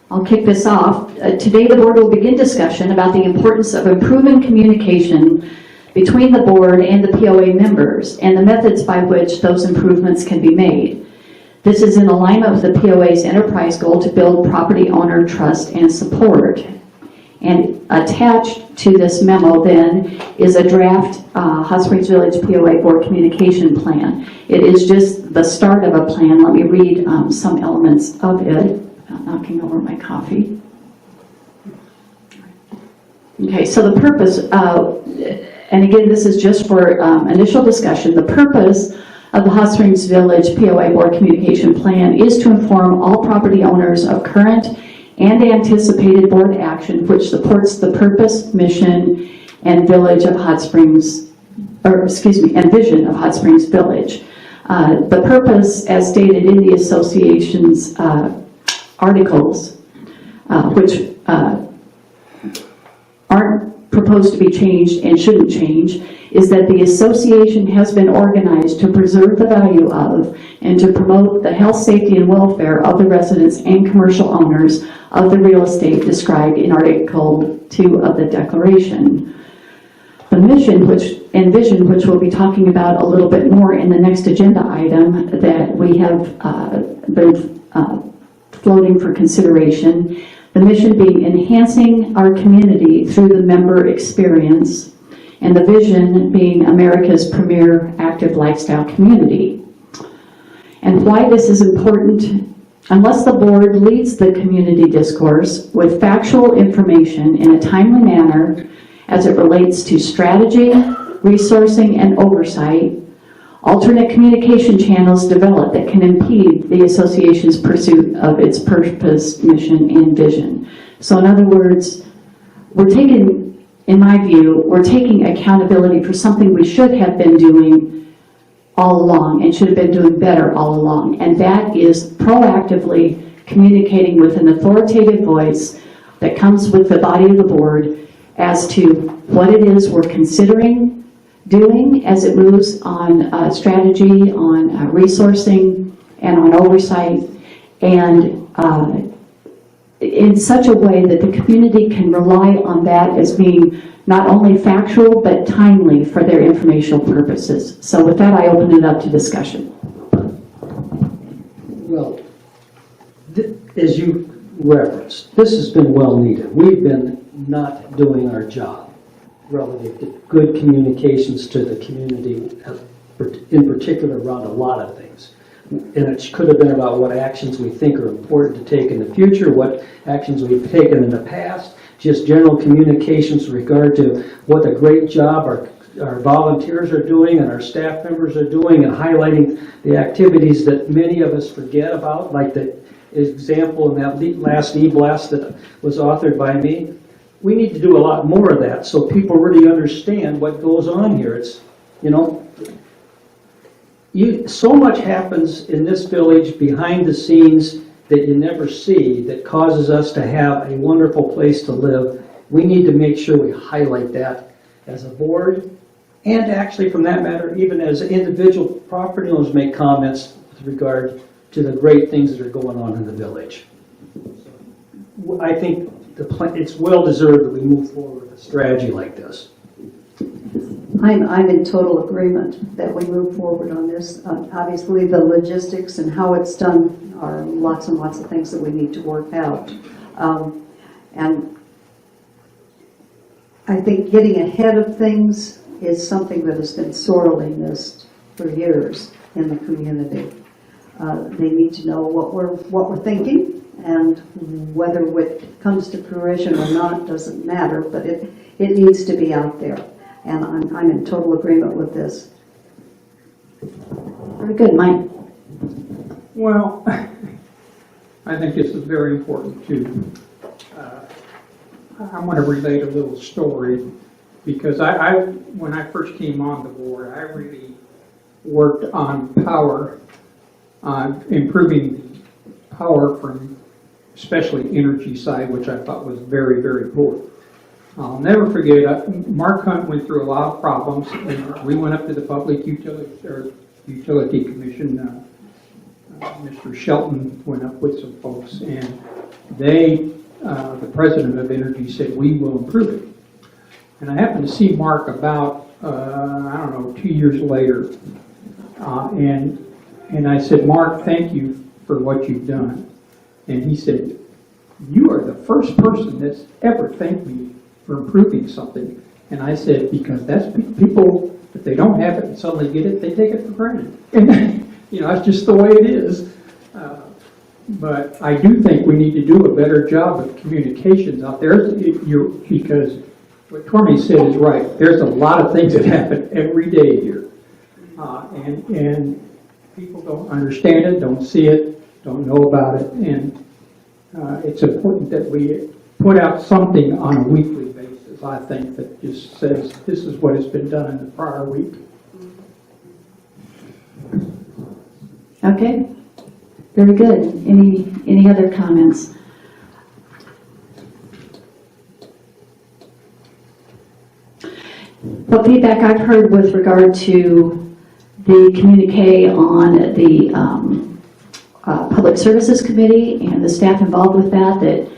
I'll kick this off. Today the board will begin discussion about the importance of improving communication between the board and the POA members and the methods by which those improvements can be made. This is in alignment with the POA's enterprise goal to build property owner trust and support. And attached to this memo then is a draft Hot Springs Village POA Board Communication Plan. It is just the start of a plan. Let me read some elements of it. Without knocking over my coffee. Okay, so the purpose, and again, this is just for initial discussion. The purpose of the Hot Springs Village POA Board Communication Plan is to inform all property owners of current and anticipated board action which supports the purpose, mission, and village of Hot Springs, and vision of Hot Springs Village. The purpose, as stated in the association's articles, which aren't proposed to be changed and shouldn't change, is that the association has been organized to preserve the value of and to promote the health, safety, and welfare of the residents and commercial owners of the real estate described in Article 2 of the Declaration. The mission and vision, which we'll be talking about a little bit more in the next agenda item that we have been floating for consideration. The mission being enhancing our community through the member experience, and the vision being America's premier active lifestyle community. And why this is important: unless the board leads the community discourse with factual information in a timely manner as it relates to strategy, resourcing, and oversight, alternate communication channels develop that can impede the association's pursuit of its purpose, mission, and vision. So in other words, in my view, we're taking accountability for something we should have been doing all along and should have been doing better all along. And that is proactively communicating with an authoritative voice that comes with the body of the board as to what it is we're considering doing as it moves on strategy, on resourcing, and on oversight, and in such a way that the community can rely on that as being not only factual but timely for their informational purposes. So with that, I open it up to discussion. Well, as you referenced, this has been well needed. We've been not doing our job relative to good communications to the community, in particular around a lot of things. And it could have been about what actions we think are important to take in the future, what actions we've taken in the past, just general communications with regard to what a great job our volunteers are doing and our staff members are doing, and highlighting the activities that many of us forget about, like the example in that last e-blast that was authored by me. We need to do a lot more of that so people really understand what goes on here. It's, so much happens in this village behind the scenes that you never see that causes us to have a wonderful place to live. We need to make sure we highlight that as a board, and actually, from that matter, even as individual property owners make comments with regard to the great things that are going on in the village. I think it's well deserved that we move forward with a strategy like this. I'm in total agreement that we move forward on this. Obviously, the logistics and how it's done are lots and lots of things that we need to work out. And I think getting ahead of things is something that has been sorely missed for years in the community. They need to know what we're thinking, and whether it comes to fruition or not doesn't matter, but it needs to be out there. And I'm in total agreement with this. Very good, Mike. Well, I think this is very important too. I want to relate a little story, because when I first came on the board, I really worked on power, improving the power from especially energy side, which I thought was very, very poor. I'll never forget, Mark Hunt went through a lot of problems, and we went up to the Public Utility Commission Mr. Shelton went up with some folks, and they, the president of Energy said, we will improve it. And I happened to see Mark about, I don't know, 2 years later, and I said, Mark, thank you for what you've done. And he said, you are the first person that's ever thanked me for improving something. And I said, because that's people, if they don't have it and suddenly get it, they take it for granted. And, you know, that's just the way it is. But I do think we need to do a better job of communications out there, because what Tormey said is right. There's a lot of things that happen every day here. And people don't understand it, don't see it, don't know about it. And it's important that we put out something on a weekly basis, I think, that just says this is what has been done in the prior week. Okay, very good. Any other comments? What feedback I've heard with regard to the communique on the Public Services Committee and the staff involved with that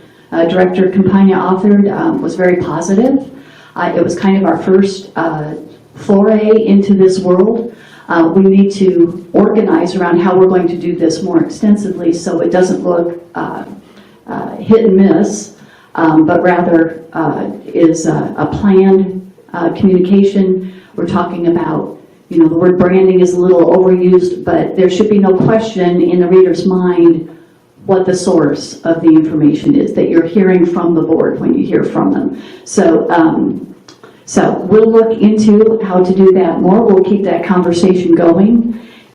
Director Campagna authored was very positive. It was kind of our first foray into this world. We need to organize around how we're going to do this more extensively so it doesn't look hit and miss, but rather is a planned communication. We're talking about, you know, the word branding is a little overused, but there should be no question in the reader's mind what the source of the information is that you're hearing from the board when you hear from them. So we'll look into how to do that more. We'll keep that conversation going.